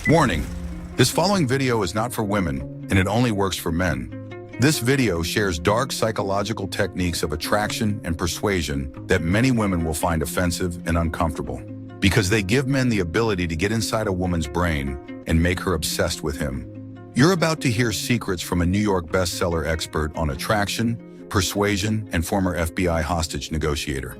Warning, this following video is not for women, and it only works for men. This video shares dark psychological techniques of attraction and persuasion that many women will find offensive and uncomfortable, because they give men the ability to get inside a woman's brain and make her obsessed with him. You're about to hear secrets from a New York bestseller expert on attraction, persuasion, and former FBI hostage negotiator.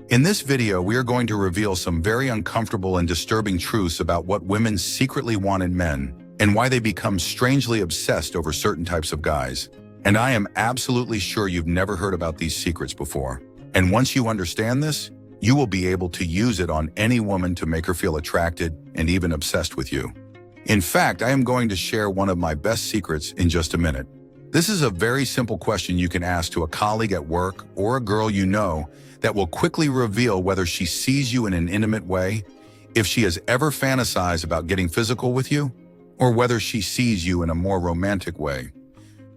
In this video, we are going to reveal some very uncomfortable and disturbing truths about what women secretly want in men and why they become strangely obsessed over certain types of guys. And I am absolutely sure you've never heard about these secrets before. And once you understand this, you will be able to use it on any woman to make her feel attracted and even obsessed with you. In fact, I am going to share one of my best secrets in just a minute. This is a very simple question you can ask to a colleague at work or a girl you know that will quickly reveal whether she sees you in an intimate way, if she has ever fantasized about getting physical with you, or whether she sees you in a more romantic way.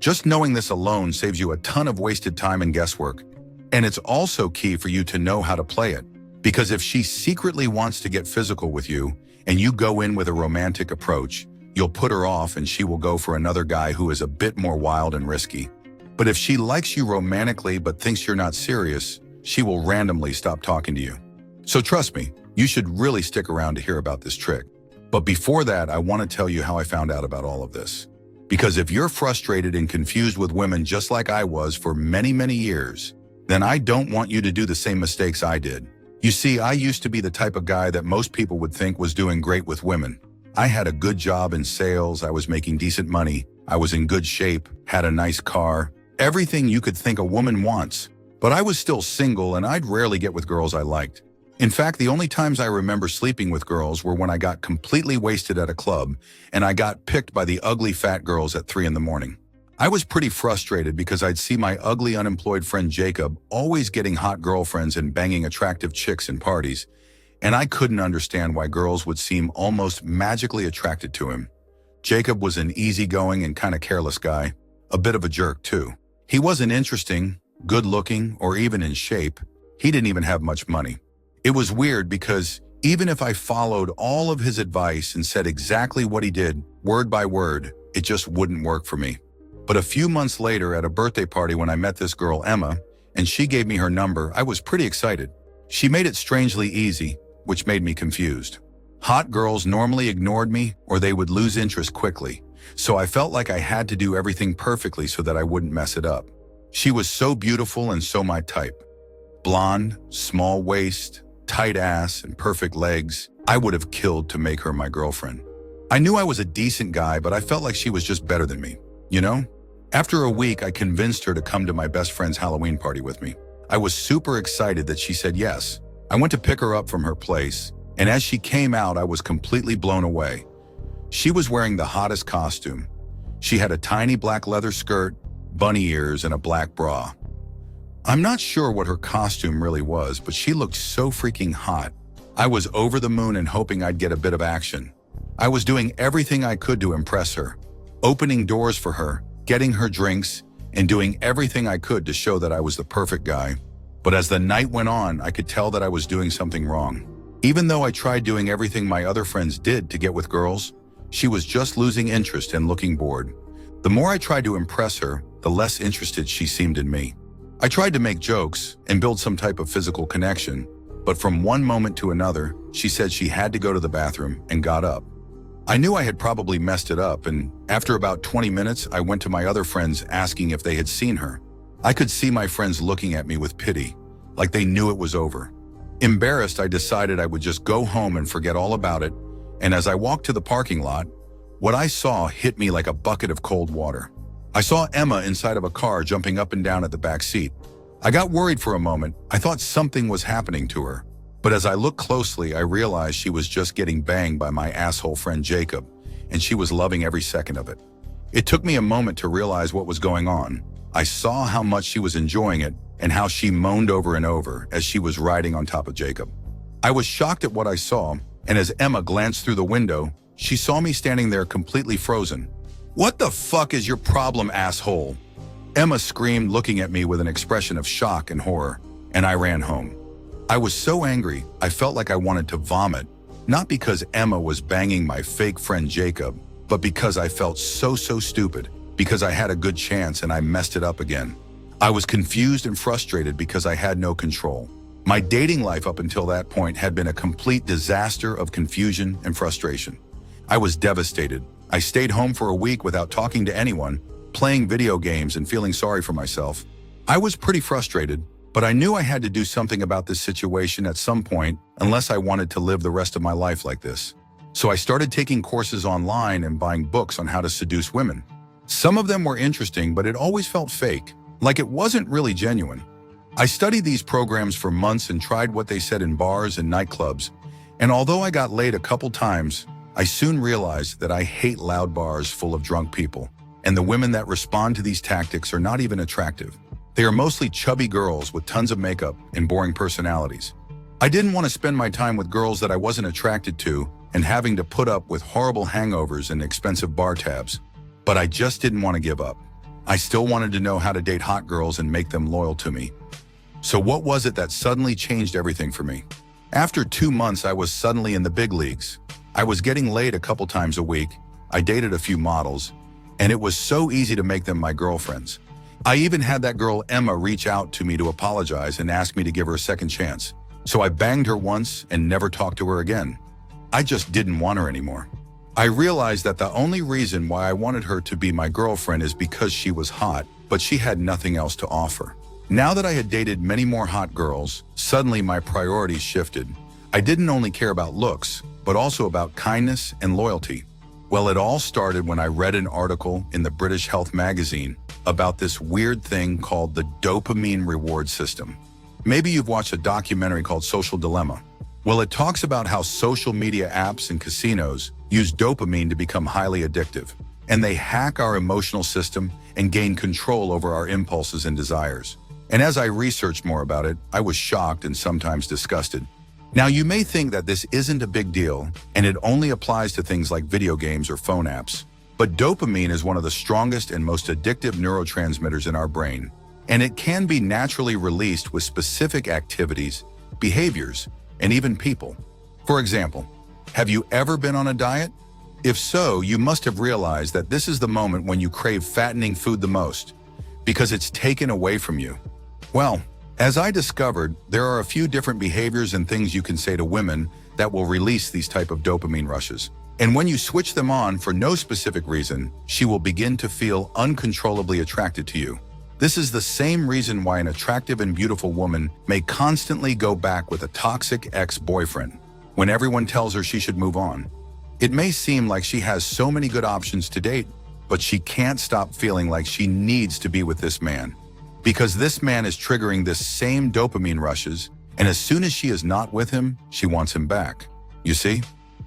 Just knowing this alone saves you a ton of wasted time and guesswork. And it's also key for you to know how to play it, because if she secretly wants to get physical with you and you go in with a romantic approach, you'll put her off and she will go for another guy who is a bit more wild and risky. But if she likes you romantically but thinks you're not serious, she will randomly stop talking to you. So trust me, you should really stick around to hear about this trick. But before that, I want to tell you how I found out about all of this. Because if you're frustrated and confused with women just like I was for many, many years, then I don't want you to do the same mistakes I did. You see, I used to be the type of guy that most people would think was doing great with women. I had a good job in sales, I was making decent money, I was in good shape, had a nice car, everything you could think a woman wants. But I was still single and I'd rarely get with girls I liked. In fact, the only times I remember sleeping with girls were when I got completely wasted at a club and I got picked by the ugly fat girls at 3 in the morning. I was pretty frustrated because I'd see my ugly unemployed friend Jacob always getting hot girlfriends and banging attractive chicks in parties, and I couldn't understand why girls would seem almost magically attracted to him. Jacob was an easygoing and kind of careless guy, a bit of a jerk too. He wasn't interesting, good-looking, or even in shape. He didn't even have much money. It was weird because even if I followed all of his advice and said exactly what he did, word by word, it just wouldn't work for me. But a few months later at a birthday party when I met this girl, Emma, and she gave me her number, I was pretty excited. She made it strangely easy, which made me confused. Hot girls normally ignored me or they would lose interest quickly, so I felt like I had to do everything perfectly so that I wouldn't mess it up. She was so beautiful and so my type. Blonde, small waist, tight ass, and perfect legs. I would have killed to make her my girlfriend. I knew I was a decent guy, but I felt like she was just better than me, you know? After a week, I convinced her to come to my best friend's Halloween party with me. I was super excited that she said yes. I went to pick her up from her place, and as she came out, I was completely blown away. She was wearing the hottest costume. She had a tiny black leather skirt, bunny ears, and a black bra. I'm not sure what her costume really was, but she looked so freaking hot. I was over the moon and hoping I'd get a bit of action. I was doing everything I could to impress her, opening doors for her, getting her drinks, and doing everything I could to show that I was the perfect guy. But as the night went on, I could tell that I was doing something wrong. Even though I tried doing everything my other friends did to get with girls, she was just losing interest and looking bored. The more I tried to impress her, the less interested she seemed in me. I tried to make jokes and build some type of physical connection, but from one moment to another, she said she had to go to the bathroom and got up. I knew I had probably messed it up, and after about 20 minutes, I went to my other friends asking if they had seen her. I could see my friends looking at me with pity, like they knew it was over. Embarrassed, I decided I would just go home and forget all about it, and as I walked to the parking lot, what I saw hit me like a bucket of cold water. I saw Emma inside of a car jumping up and down at the back seat. I got worried for a moment. I thought something was happening to her. But as I looked closely, I realized she was just getting banged by my asshole friend Jacob, and she was loving every second of it. It took me a moment to realize what was going on. I saw how much she was enjoying it and how she moaned over and over as she was riding on top of Jacob. I was shocked at what I saw, and as Emma glanced through the window, she saw me standing there completely frozen. "What the fuck is your problem, asshole?" Emma screamed, looking at me with an expression of shock and horror, and I ran home. I was so angry, I felt like I wanted to vomit, Not because Emma was banging my fake friend Jacob, but because I felt so stupid, because I had a good chance and I messed it up again. I was confused and frustrated because I had no control. My dating life up until that point had been a complete disaster of confusion and frustration. I was devastated. I stayed home for a week without talking to anyone, playing video games and feeling sorry for myself. I was pretty frustrated, but I knew I had to do something about this situation at some point unless I wanted to live the rest of my life like this. So I started taking courses online and buying books on how to seduce women. Some of them were interesting, but it always felt fake, like it wasn't really genuine. I studied these programs for months and tried what they said in bars and nightclubs, and although I got laid a couple times, I soon realized that I hate loud bars full of drunk people, and the women that respond to these tactics are not even attractive. They are mostly chubby girls with tons of makeup and boring personalities. I didn't want to spend my time with girls that I wasn't attracted to and having to put up with horrible hangovers and expensive bar tabs. But I just didn't want to give up. I still wanted to know how to date hot girls and make them loyal to me. So what was it that suddenly changed everything for me? After 2 months, I was suddenly in the big leagues. I was getting laid a couple times a week. I dated a few models, and it was so easy to make them my girlfriends. I even had that girl Emma reach out to me to apologize and ask me to give her a second chance. So I banged her once and never talked to her again. I just didn't want her anymore. I realized that the only reason why I wanted her to be my girlfriend is because she was hot, but she had nothing else to offer. Now that I had dated many more hot girls, suddenly my priorities shifted. I didn't only care about looks, but also about kindness and loyalty. Well, it all started when I read an article in the British Health magazine about this weird thing called the dopamine reward system. Maybe you've watched a documentary called Social Dilemma. Well, it talks about how social media apps and casinos use dopamine to become highly addictive, and they hack our emotional system and gain control over our impulses and desires. And as I researched more about it, I was shocked and sometimes disgusted. Now, you may think that this isn't a big deal, and it only applies to things like video games or phone apps. But dopamine is one of the strongest and most addictive neurotransmitters in our brain, and it can be naturally released with specific activities, behaviors, and even people. For example, have you ever been on a diet? If so, you must have realized that this is the moment when you crave fattening food the most, because it's taken away from you. Well, as I discovered, there are a few different behaviors and things you can say to women that will release these type of dopamine rushes. And when you switch them on for no specific reason, she will begin to feel uncontrollably attracted to you. This is the same reason why an attractive and beautiful woman may constantly go back with a toxic ex-boyfriend when everyone tells her she should move on. It may seem like she has so many good options to date, but she can't stop feeling like she needs to be with this man, because this man is triggering this same dopamine rushes, and as soon as she is not with him, she wants him back. You see?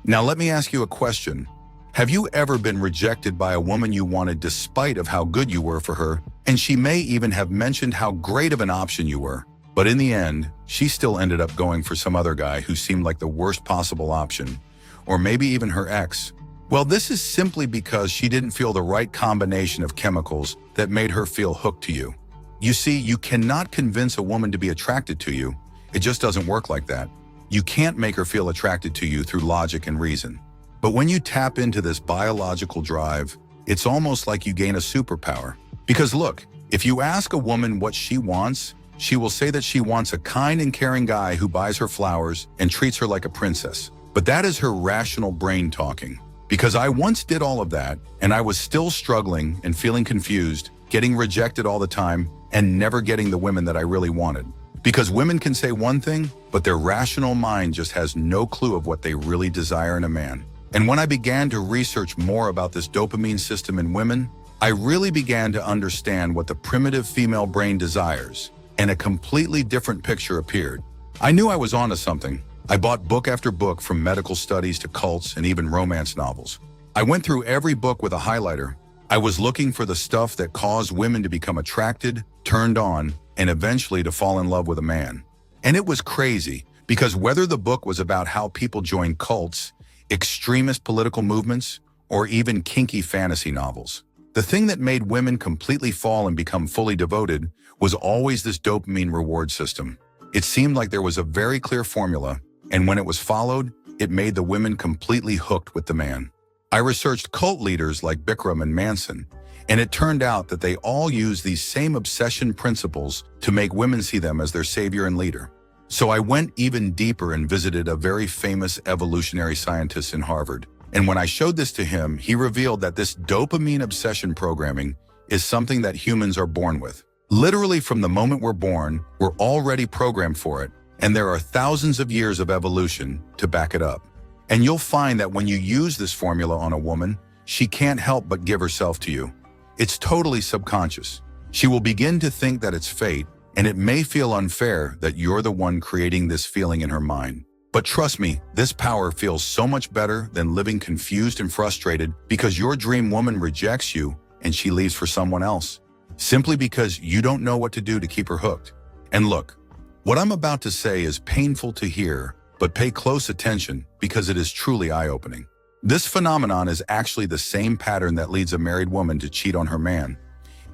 Now let me ask you a question. Have you ever been rejected by a woman you wanted despite of how good you were for her, and she may even have mentioned how great of an option you were, but in the end, she still ended up going for some other guy who seemed like the worst possible option, or maybe even her ex? Well, this is simply because she didn't feel the right combination of chemicals that made her feel hooked to you. You see, you cannot convince a woman to be attracted to you. It just doesn't work like that. You can't make her feel attracted to you through logic and reason. But when you tap into this biological drive, it's almost like you gain a superpower. Because look, if you ask a woman what she wants, she will say that she wants a kind and caring guy who buys her flowers and treats her like a princess. But that is her rational brain talking. Because I once did all of that, and I was still struggling and feeling confused, getting rejected all the time, and never getting the women that I really wanted. Because women can say one thing, but their rational mind just has no clue of what they really desire in a man. And when I began to research more about this dopamine system in women, I really began to understand what the primitive female brain desires, and a completely different picture appeared. I knew I was onto something. I bought book after book, from medical studies to cults and even romance novels. I went through every book with a highlighter. I was looking for the stuff that caused women to become attracted, turned on, and eventually to fall in love with a man. And it was crazy, because whether the book was about how people join cults, extremist political movements, or even kinky fantasy novels, the thing that made women completely fall and become fully devoted was always this dopamine reward system. It seemed like there was a very clear formula, and when it was followed, it made the women completely hooked with the man. I researched cult leaders like Bikram and Manson, and it turned out that they all use these same obsession principles to make women see them as their savior and leader. So I went even deeper and visited a very famous evolutionary scientist in Harvard. And when I showed this to him, he revealed that this dopamine obsession programming is something that humans are born with. Literally from the moment we're born, we're already programmed for it, and there are thousands of years of evolution to back it up. And you'll find that when you use this formula on a woman, she can't help but give herself to you. It's totally subconscious. She will begin to think that it's fate, and it may feel unfair that you're the one creating this feeling in her mind. But trust me, this power feels so much better than living confused and frustrated because your dream woman rejects you and she leaves for someone else, simply because you don't know what to do to keep her hooked. And look, what I'm about to say is painful to hear, but pay close attention because it is truly eye-opening. This phenomenon is actually the same pattern that leads a married woman to cheat on her man.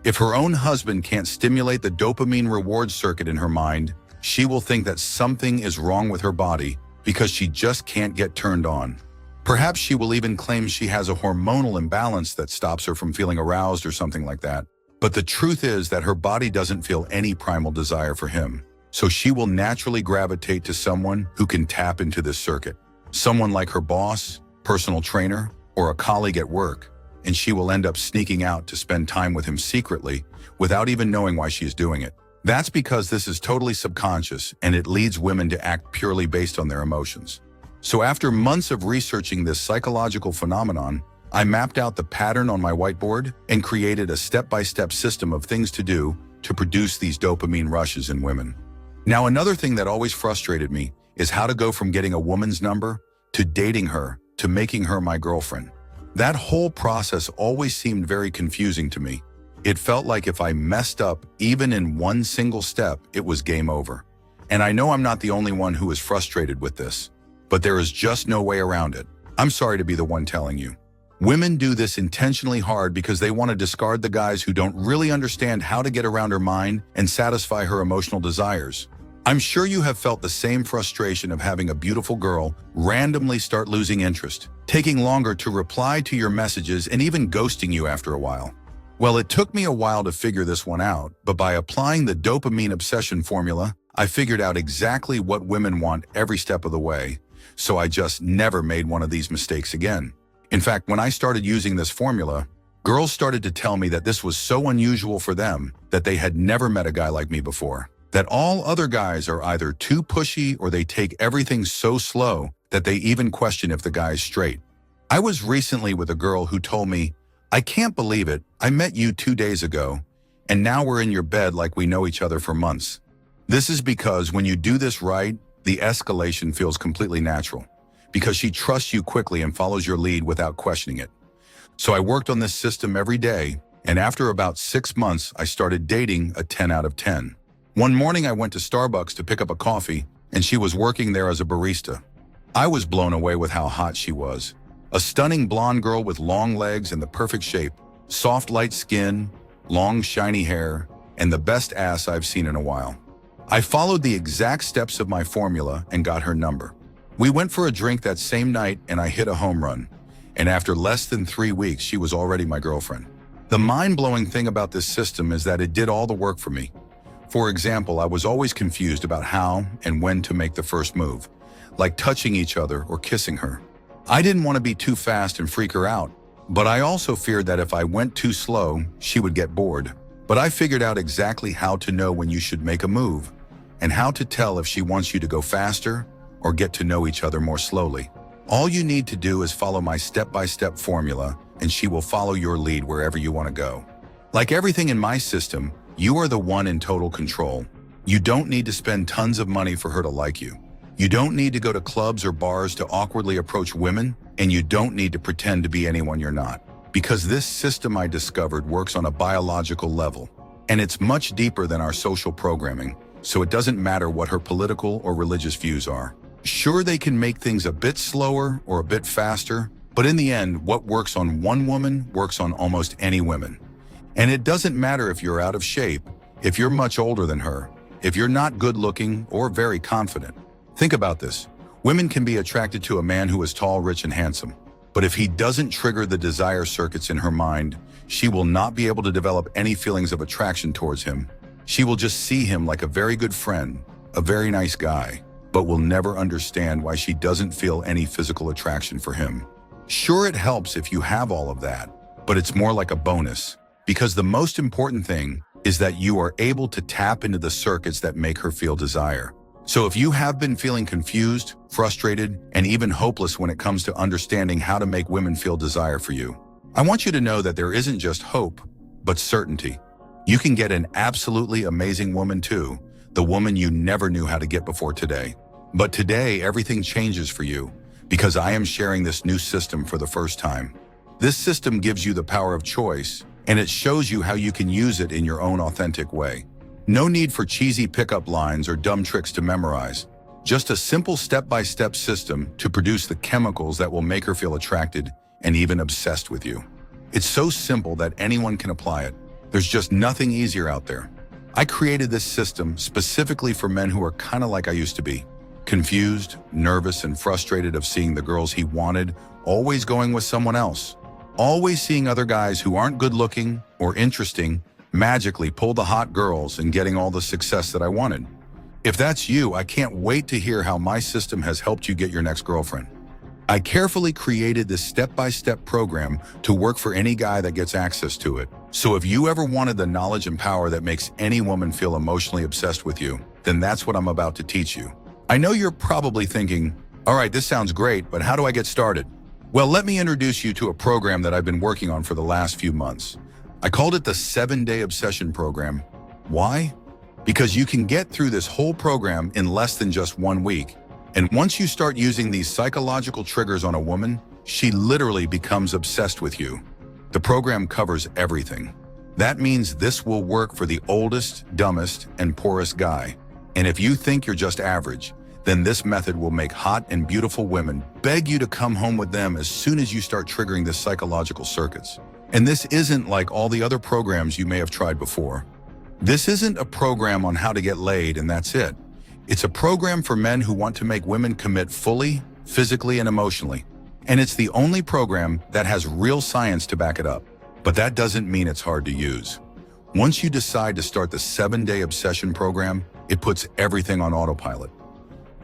If her own husband can't stimulate the dopamine reward circuit in her mind, she will think that something is wrong with her body because she just can't get turned on. Perhaps she will even claim she has a hormonal imbalance that stops her from feeling aroused or something like that. But the truth is that her body doesn't feel any primal desire for him. So she will naturally gravitate to someone who can tap into this circuit. Someone like her boss, personal trainer, or a colleague at work, and she will end up sneaking out to spend time with him secretly without even knowing why she is doing it. That's because this is totally subconscious and it leads women to act purely based on their emotions. So after months of researching this psychological phenomenon, I mapped out the pattern on my whiteboard and created a step-by-step system of things to do to produce these dopamine rushes in women. Now, another thing that always frustrated me is how to go from getting a woman's number to dating her to making her my girlfriend. That whole process always seemed very confusing to me. It felt like if I messed up even in one single step, it was game over. And I know I'm not the only one who is frustrated with this, but there is just no way around it. I'm sorry to be the one telling you. Women do this intentionally hard because they want to discard the guys who don't really understand how to get around her mind and satisfy her emotional desires. I'm sure you have felt the same frustration of having a beautiful girl randomly start losing interest, taking longer to reply to your messages and even ghosting you after a while. Well, it took me a while to figure this one out, but by applying the dopamine obsession formula, I figured out exactly what women want every step of the way, so I just never made one of these mistakes again. In fact, when I started using this formula, girls started to tell me that this was so unusual for them that they had never met a guy like me before. That all other guys are either too pushy or they take everything so slow that they even question if the guy's straight. I was recently with a girl who told me, "I can't believe it, I met you 2 days ago, and now we're in your bed like we know each other for months." This is because when you do this right, the escalation feels completely natural, because she trusts you quickly and follows your lead without questioning it. So I worked on this system every day, and after about 6 months, I started dating a 10 out of 10. One morning I went to Starbucks to pick up a coffee, and she was working there as a barista. I was blown away with how hot she was. A stunning blonde girl with long legs and the perfect shape, soft light skin, long shiny hair, and the best ass I've seen in a while. I followed the exact steps of my formula and got her number. We went for a drink that same night and I hit a home run. And after less than 3 weeks, she was already my girlfriend. The mind-blowing thing about this system is that it did all the work for me. For example, I was always confused about how and when to make the first move, like touching each other or kissing her. I didn't want to be too fast and freak her out, but I also feared that if I went too slow, she would get bored. But I figured out exactly how to know when you should make a move, and how to tell if she wants you to go faster or get to know each other more slowly. All you need to do is follow my step-by-step formula, and she will follow your lead wherever you want to go. Like everything in my system, you are the one in total control. You don't need to spend tons of money for her to like you. You don't need to go to clubs or bars to awkwardly approach women, and you don't need to pretend to be anyone you're not. Because this system I discovered works on a biological level, and it's much deeper than our social programming, so it doesn't matter what her political or religious views are. Sure, they can make things a bit slower or a bit faster, but in the end, what works on one woman works on almost any woman. And it doesn't matter if you're out of shape, if you're much older than her, if you're not good looking or very confident. Think about this. Women can be attracted to a man who is tall, rich, and handsome. But if he doesn't trigger the desire circuits in her mind, she will not be able to develop any feelings of attraction towards him. She will just see him like a very good friend, a very nice guy, but will never understand why she doesn't feel any physical attraction for him. Sure, it helps if you have all of that, but it's more like a bonus, because the most important thing is that you are able to tap into the circuits that make her feel desire. So if you have been feeling confused, frustrated, and even hopeless when it comes to understanding how to make women feel desire for you, I want you to know that there isn't just hope, but certainty. You can get an absolutely amazing woman too, the woman you never knew how to get before today. But today, everything changes for you, because I am sharing this new system for the first time. This system gives you the power of choice, and it shows you how you can use it in your own authentic way. No need for cheesy pickup lines or dumb tricks to memorize. Just a simple step-by-step system to produce the chemicals that will make her feel attracted and even obsessed with you. It's so simple that anyone can apply it. There's just nothing easier out there. I created this system specifically for men who are kind of like I used to be. Confused, nervous, and frustrated of seeing the girls he wanted always going with someone else. Always seeing other guys who aren't good-looking or interesting magically pull the hot girls and getting all the success that I wanted. If that's you, I can't wait to hear how my system has helped you get your next girlfriend. I carefully created this step-by-step program to work for any guy that gets access to it. So if you ever wanted the knowledge and power that makes any woman feel emotionally obsessed with you, then that's what I'm about to teach you. I know you're probably thinking, all right, this sounds great, but how do I get started? Well, let me introduce you to a program that I've been working on for the last few months. I called it the 7-Day Obsession Program. Why? Because you can get through this whole program in less than just 1 week. And once you start using these psychological triggers on a woman, she literally becomes obsessed with you. The program covers everything. That means this will work for the oldest, dumbest, and poorest guy. And if you think you're just average, then this method will make hot and beautiful women beg you to come home with them as soon as you start triggering the psychological circuits. And this isn't like all the other programs you may have tried before. This isn't a program on how to get laid and that's it. It's a program for men who want to make women commit fully, physically, and emotionally. And it's the only program that has real science to back it up. But that doesn't mean it's hard to use. Once you decide to start the 7-Day Obsession Program, it puts everything on autopilot.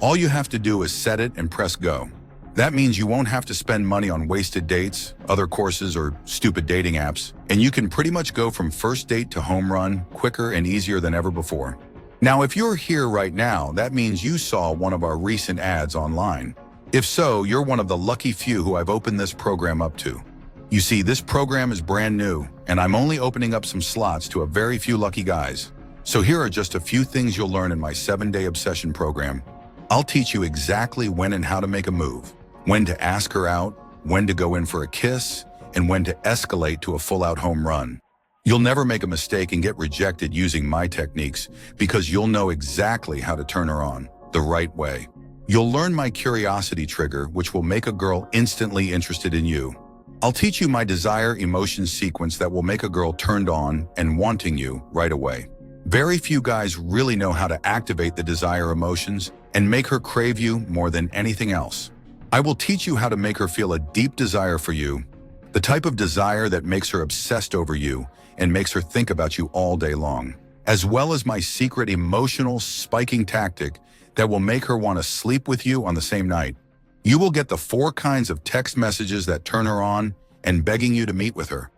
All you have to do is set it and press go. That means you won't have to spend money on wasted dates, other courses, or stupid dating apps, and you can pretty much go from first date to home run quicker and easier than ever before. Now, if you're here right now, that means you saw one of our recent ads online. If so, you're one of the lucky few who I've opened this program up to. You see, this program is brand new, and I'm only opening up some slots to a very few lucky guys. So here are just a few things you'll learn in my 7-Day Obsession Program. I'll teach you exactly when and how to make a move, when to ask her out, when to go in for a kiss, and when to escalate to a full-out home run. You'll never make a mistake and get rejected using my techniques because you'll know exactly how to turn her on the right way. You'll learn my curiosity trigger, which will make a girl instantly interested in you. I'll teach you my desire emotion sequence that will make a girl turned on and wanting you right away. Very few guys really know how to activate the desire emotions and make her crave you more than anything else. I will teach you how to make her feel a deep desire for you, the type of desire that makes her obsessed over you and makes her think about you all day long, as well as my secret emotional spiking tactic that will make her want to sleep with you on the same night. You will get the 4 kinds of text messages that turn her on and begging you to meet with her.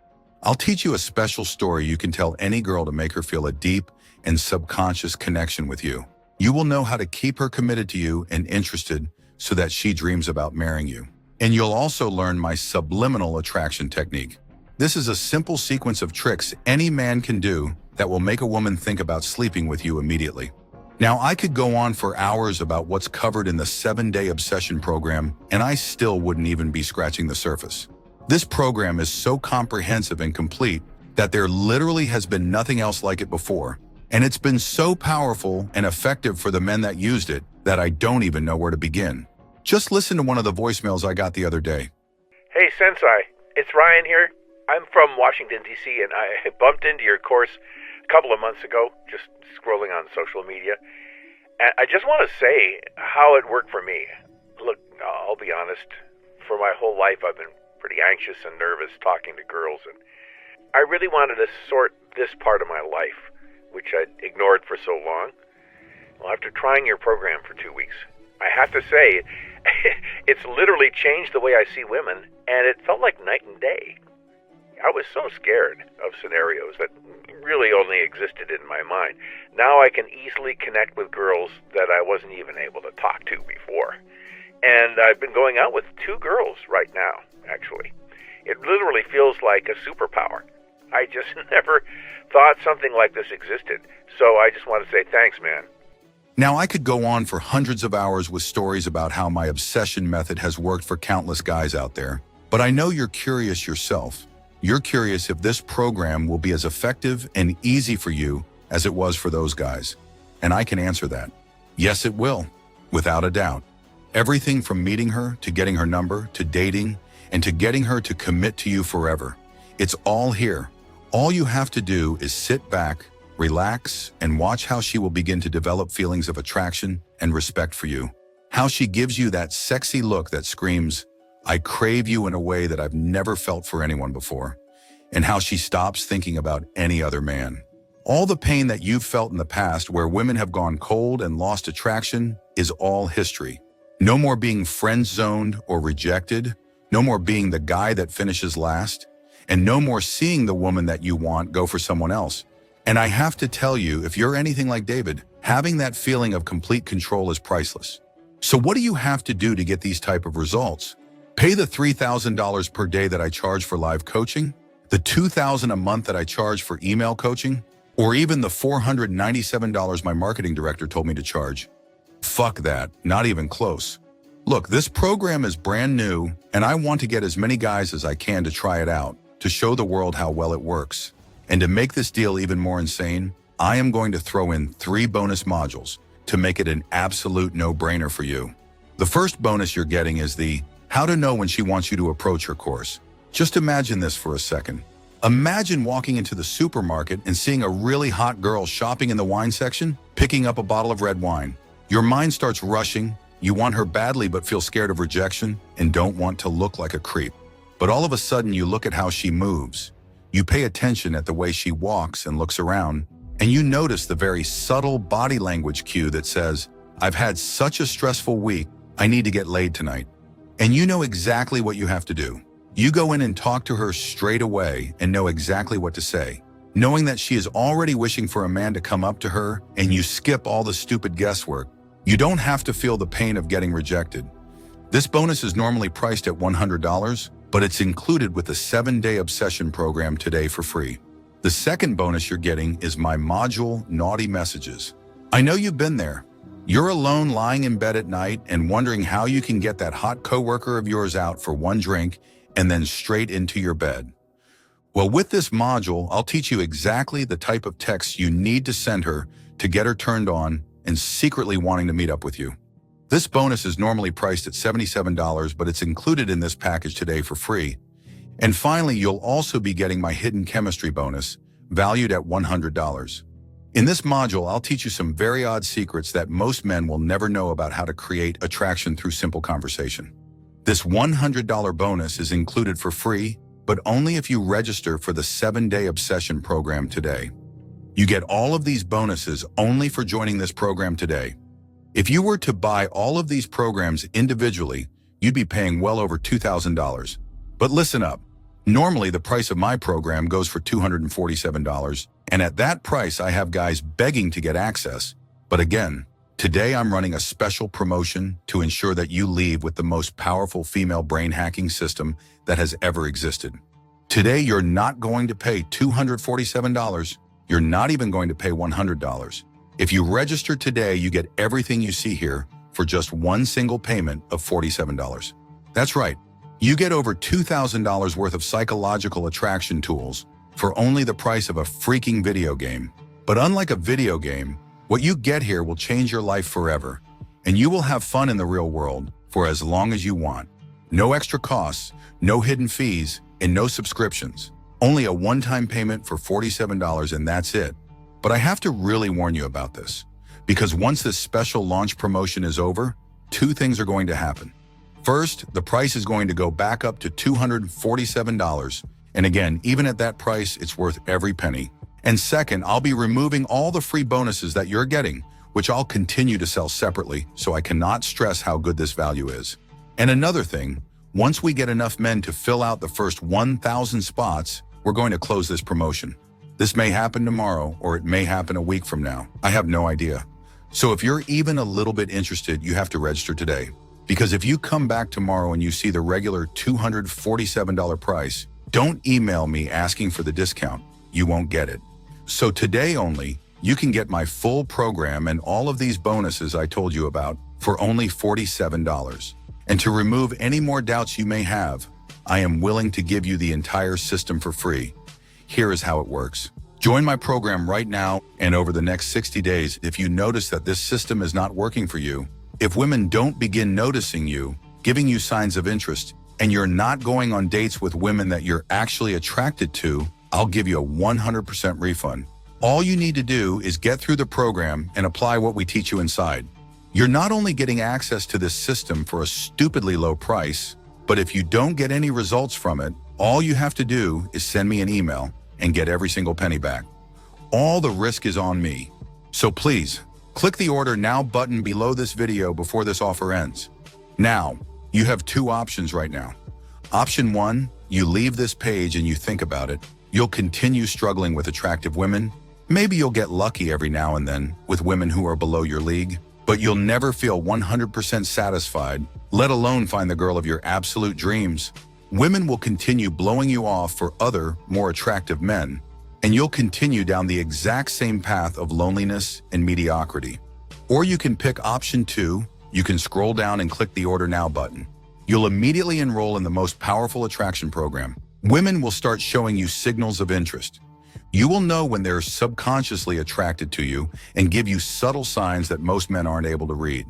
I'll teach you a special story you can tell any girl to make her feel a deep and subconscious connection with you. You will know how to keep her committed to you and interested so that she dreams about marrying you. And you'll also learn my subliminal attraction technique. This is a simple sequence of tricks any man can do that will make a woman think about sleeping with you immediately. Now, I could go on for hours about what's covered in the 7-Day Obsession Program, and I still wouldn't even be scratching the surface. This program is so comprehensive and complete that there literally has been nothing else like it before. And it's been so powerful and effective for the men that used it that I don't even know where to begin. Just listen to one of the voicemails I got the other day. Hey, Sensei. It's Ryan here. I'm from Washington, D.C., and I bumped into your course a couple of months ago, just scrolling on social media. And I just want to say how it worked for me. I'll be honest, for my whole life I've been pretty anxious and nervous talking to girls, and I really wanted to sort this part of my life, which I'd ignored for so long. Well, after trying your program for 2 weeks, I have to say, it's literally changed the way I see women, and it felt like night and day. I was so scared of scenarios that really only existed in my mind. Now I can easily connect with girls that I wasn't even able to talk to before. And I've been going out with 2 girls right now, actually. It literally feels like a superpower. I just never thought something like this existed. So I just want to say thanks, man. Now, I could go on for hundreds of hours with stories about how my obsession method has worked for countless guys out there, but I know you're curious yourself. You're curious if this program will be as effective and easy for you as it was for those guys. And I can answer that. Yes, it will, without a doubt. Everything from meeting her, to getting her number, to dating, and to getting her to commit to you forever. It's all here. All you have to do is sit back, relax, and watch how she will begin to develop feelings of attraction and respect for you. How she gives you that sexy look that screams, "I crave you," in a way that I've never felt for anyone before. And how she stops thinking about any other man. All the pain that you've felt in the past where women have gone cold and lost attraction is all history. No more being friend-zoned or rejected. No more being the guy that finishes last. And no more seeing the woman that you want go for someone else. And I have to tell you, if you're anything like David, having that feeling of complete control is priceless. So what do you have to do to get these type of results? Pay the $3,000 per day that I charge for live coaching, the $2,000 a month that I charge for email coaching, or even the $497 my marketing director told me to charge. Fuck that, not even close. Look, this program is brand new, and I want to get as many guys as I can to try it out, to show the world how well it works. And to make this deal even more insane, I am going to throw in 3 bonus modules to make it an absolute no-brainer for you. The first bonus you're getting is the How to Know When She Wants You to Approach Her course. Just imagine this for a second. Imagine walking into the supermarket and seeing a really hot girl shopping in the wine section, picking up a bottle of red wine. Your mind starts rushing. You want her badly but feel scared of rejection and don't want to look like a creep. But all of a sudden you look at how she moves. You pay attention at the way she walks and looks around, and you notice the very subtle body language cue that says, "I've had such a stressful week, I need to get laid tonight." And you know exactly what you have to do. You go in and talk to her straight away and know exactly what to say, knowing that she is already wishing for a man to come up to her, and you skip all the stupid guesswork. You don't have to feel the pain of getting rejected. This bonus is normally priced at $100, but it's included with the 7-day obsession program today for free. The second bonus you're getting is my module, Naughty Messages. I know you've been there. You're alone lying in bed at night and wondering how you can get that hot coworker of yours out for one drink and then straight into your bed. Well, with this module, I'll teach you exactly the type of text you need to send her to get her turned on and secretly wanting to meet up with you. This bonus is normally priced at $77, but it's included in this package today for free. And finally, you'll also be getting my hidden chemistry bonus, valued at $100. In this module, I'll teach you some very odd secrets that most men will never know about how to create attraction through simple conversation. This $100 bonus is included for free, but only if you register for the 7-day obsession program today. You get all of these bonuses only for joining this program today. If you were to buy all of these programs individually, you'd be paying well over $2,000. But listen up. Normally, the price of my program goes for $247, and at that price, I have guys begging to get access. But again, today I'm running a special promotion to ensure that you leave with the most powerful female brain hacking system that has ever existed. Today, you're not going to pay $247. You're not even going to pay $100. If you register today, you get everything you see here for just one single payment of $47. That's right. You get over $2,000 worth of psychological attraction tools for only the price of a freaking video game. But unlike a video game, what you get here will change your life forever, and you will have fun in the real world for as long as you want. No extra costs, no hidden fees, and no subscriptions. Only a one-time payment for $47, and that's it. But I have to really warn you about this, because once this special launch promotion is over, 2 things are going to happen. First, the price is going to go back up to $247. And again, even at that price, it's worth every penny. And second, I'll be removing all the free bonuses that you're getting, which I'll continue to sell separately, so I cannot stress how good this value is. And another thing, once we get enough men to fill out the first 1,000 spots, we're going to close this promotion. This may happen tomorrow, or it may happen a week from now. I have no idea. So if you're even a little bit interested, you have to register today. Because if you come back tomorrow and you see the regular $247 price, don't email me asking for the discount. You won't get it. So today only, you can get my full program and all of these bonuses I told you about for only $47. And to remove any more doubts you may have, I am willing to give you the entire system for free. Here is how it works. Join my program right now, and over the next 60 days, if you notice that this system is not working for you, if women don't begin noticing you, giving you signs of interest, and you're not going on dates with women that you're actually attracted to, I'll give you a 100% refund. All you need to do is get through the program and apply what we teach you inside. You're not only getting access to this system for a stupidly low price, but if you don't get any results from it, all you have to do is send me an email and get every single penny back. All the risk is on me. So please, click the Order Now button below this video before this offer ends. Now, you have two options right now. Option one, you leave this page and you think about it. You'll continue struggling with attractive women. Maybe you'll get lucky every now and then with women who are below your league, but you'll never feel 100% satisfied, let alone find the girl of your absolute dreams. Women will continue blowing you off for other, more attractive men, and you'll continue down the exact same path of loneliness and mediocrity. Or you can pick option two. You can scroll down and click the Order Now button. You'll immediately enroll in the most powerful attraction program. Women will start showing you signals of interest. You will know when they're subconsciously attracted to you and give you subtle signs that most men aren't able to read.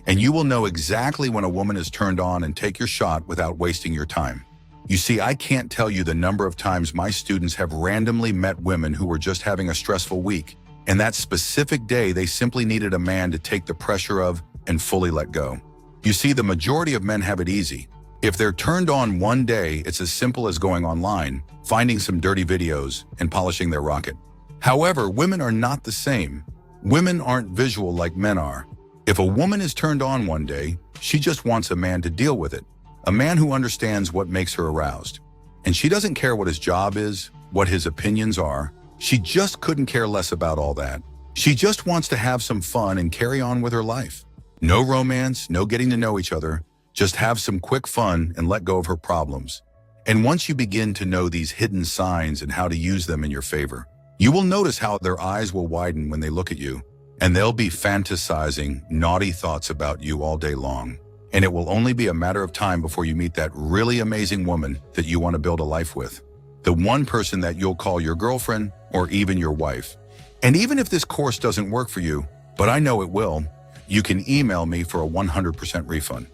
And you will know exactly when a woman is turned on and take your shot without wasting your time. You see, I can't tell you the number of times my students have randomly met women who were just having a stressful week, and that specific day they simply needed a man to take the pressure of and fully let go. You see, the majority of men have it easy. If they're turned on one day, it's as simple as going online, finding some dirty videos, and polishing their rocket. However, women are not the same. Women aren't visual like men are. If a woman is turned on one day, she just wants a man to deal with it, a man who understands what makes her aroused. And she doesn't care what his job is, what his opinions are. She just couldn't care less about all that. She just wants to have some fun and carry on with her life. No romance, no getting to know each other. Just have some quick fun and let go of her problems. And once you begin to know these hidden signs and how to use them in your favor, you will notice how their eyes will widen when they look at you, and they'll be fantasizing naughty thoughts about you all day long. And it will only be a matter of time before you meet that really amazing woman that you want to build a life with. The one person that you'll call your girlfriend or even your wife. And even if this course doesn't work for you, but I know it will, you can email me for a 100% refund.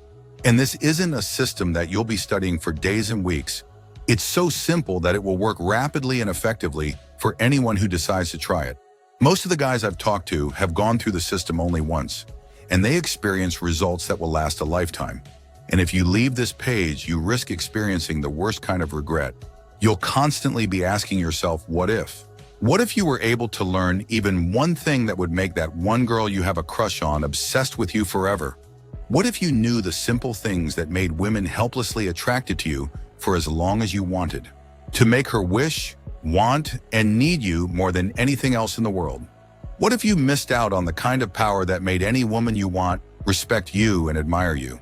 And this isn't a system that you'll be studying for days and weeks. It's so simple that it will work rapidly and effectively for anyone who decides to try it. Most of the guys I've talked to have gone through the system only once, and they experience results that will last a lifetime. And if you leave this page, you risk experiencing the worst kind of regret. You'll constantly be asking yourself, what if? What if you were able to learn even one thing that would make that one girl you have a crush on obsessed with you forever? What if you knew the simple things that made women helplessly attracted to you for as long as you wanted? To make her wish, want, and need you more than anything else in the world? What if you missed out on the kind of power that made any woman you want respect you and admire you?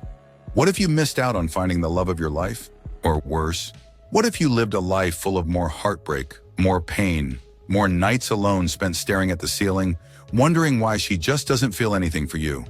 What if you missed out on finding the love of your life? Or worse, what if you lived a life full of more heartbreak, more pain, more nights alone spent staring at the ceiling, wondering why she just doesn't feel anything for you?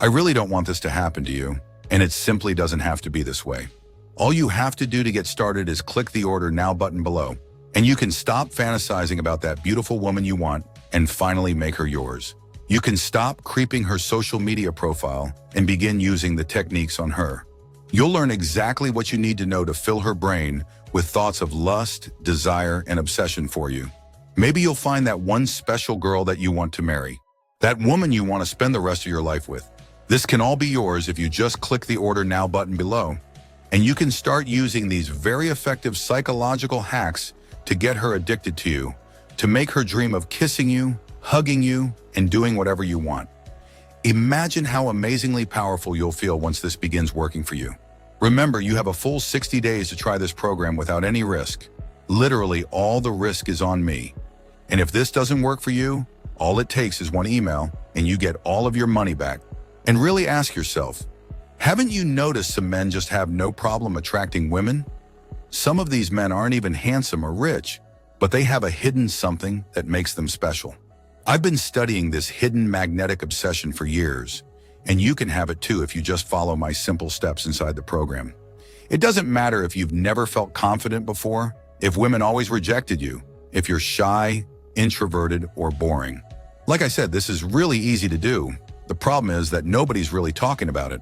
I really don't want this to happen to you, and it simply doesn't have to be this way. All you have to do to get started is click the Order Now button below, and you can stop fantasizing about that beautiful woman you want and finally make her yours. You can stop creeping her social media profile and begin using the techniques on her. You'll learn exactly what you need to know to fill her brain with thoughts of lust, desire, and obsession for you. Maybe you'll find that one special girl that you want to marry, that woman you want to spend the rest of your life with. This can all be yours if you just click the Order Now button below, and you can start using these very effective psychological hacks to get her addicted to you, to make her dream of kissing you, hugging you, and doing whatever you want. Imagine how amazingly powerful you'll feel once this begins working for you. Remember, you have a full 60 days to try this program without any risk. Literally, all the risk is on me. And if this doesn't work for you, all it takes is one email and you get all of your money back. And really ask yourself, haven't you noticed some men just have no problem attracting women? Some of these men aren't even handsome or rich, but they have a hidden something that makes them special. I've been studying this hidden magnetic obsession for years, and you can have it too if you just follow my simple steps inside the program. It doesn't matter if you've never felt confident before, if women always rejected you, if you're shy, introverted, or boring. Like I said, this is really easy to do. The problem is that nobody's really talking about it.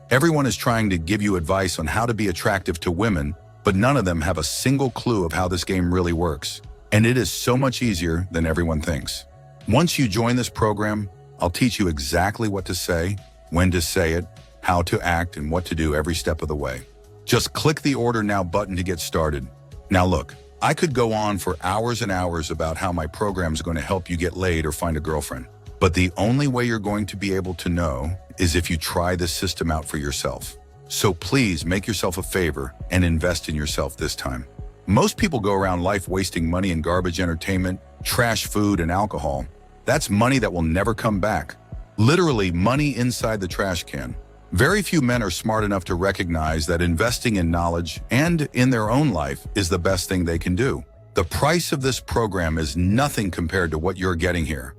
Everyone is trying to give you advice on how to be attractive to women, but none of them have a single clue of how this game really works. And it is so much easier than everyone thinks. Once you join this program, I'll teach you exactly what to say, when to say it, how to act, and what to do every step of the way. Just click the Order Now button to get started. Now look, I could go on for hours and hours about how my program is going to help you get laid or find a girlfriend. But the only way you're going to be able to know is if you try this system out for yourself. So please make yourself a favor and invest in yourself this time. Most people go around life wasting money in garbage entertainment, trash food, and alcohol. That's money that will never come back. Literally money inside the trash can. Very few men are smart enough to recognize that investing in knowledge and in their own life is the best thing they can do. The price of this program is nothing compared to what you're getting here.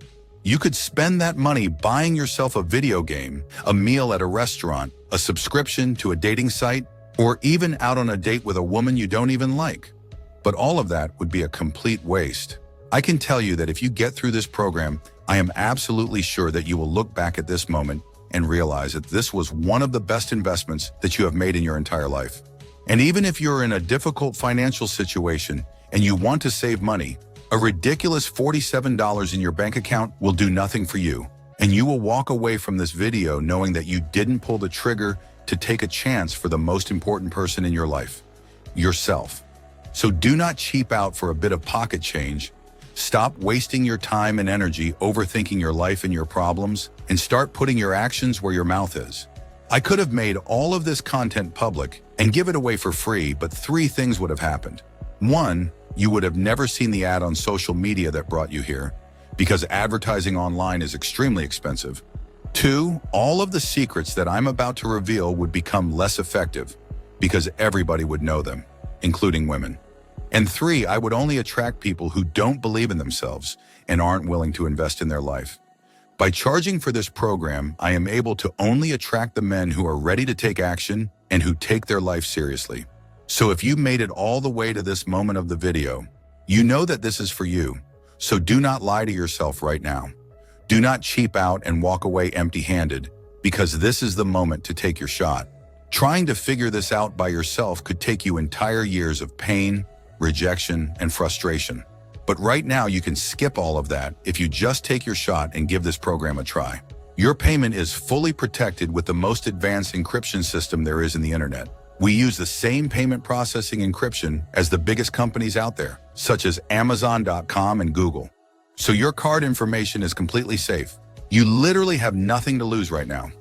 You could spend that money buying yourself a video game, a meal at a restaurant, a subscription to a dating site, or even out on a date with a woman you don't even like. But all of that would be a complete waste. I can tell you that if you get through this program, I am absolutely sure that you will look back at this moment and realize that this was one of the best investments that you have made in your entire life. And even if you're in a difficult financial situation and you want to save money, a ridiculous $47 in your bank account will do nothing for you, and you will walk away from this video knowing that you didn't pull the trigger to take a chance for the most important person in your life, yourself. So do not cheap out for a bit of pocket change. Stop wasting your time and energy overthinking your life and your problems, and start putting your actions where your mouth is. I could have made all of this content public and give it away for free, but 3 things would have happened. 1, you would have never seen the ad on social media that brought you here, because advertising online is extremely expensive. 2, all of the secrets that I'm about to reveal would become less effective, because everybody would know them, including women. And 3, I would only attract people who don't believe in themselves and aren't willing to invest in their life. By charging for this program, I am able to only attract the men who are ready to take action and who take their life seriously. So if you made it all the way to this moment of the video, you know that this is for you. So do not lie to yourself right now. Do not cheap out and walk away empty-handed, because this is the moment to take your shot. Trying to figure this out by yourself could take you entire years of pain, rejection, and frustration. But right now you can skip all of that if you just take your shot and give this program a try. Your payment is fully protected with the most advanced encryption system there is in the internet. We use the same payment processing encryption as the biggest companies out there, such as Amazon.com and Google. So your card information is completely safe. You literally have nothing to lose right now.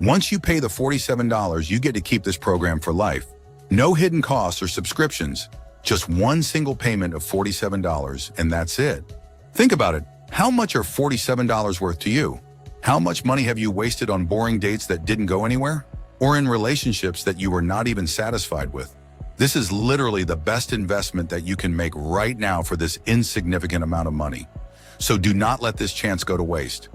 Once you pay the $47, you get to keep this program for life. No hidden costs or subscriptions. Just one single payment of $47, and that's it. Think about it. How much are $47 worth to you? How much money have you wasted on boring dates that didn't go anywhere? Or in relationships that you were not even satisfied with? This is literally the best investment that you can make right now for this insignificant amount of money. So do not let this chance go to waste.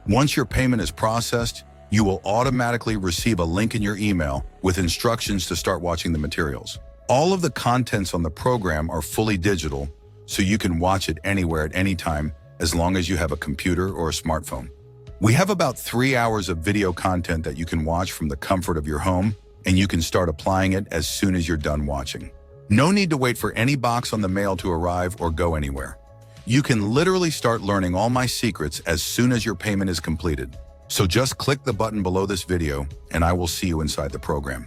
Once your payment is processed, you will automatically receive a link in your email with instructions to start watching the materials. All of the contents on the program are fully digital, so you can watch it anywhere at any time as long as you have a computer or a smartphone. We have about 3 hours of video content that you can watch from the comfort of your home, and you can start applying it as soon as you're done watching. No need to wait for any box on the mail to arrive or go anywhere. You can literally start learning all my secrets as soon as your payment is completed. So just click the button below this video and I will see you inside the program.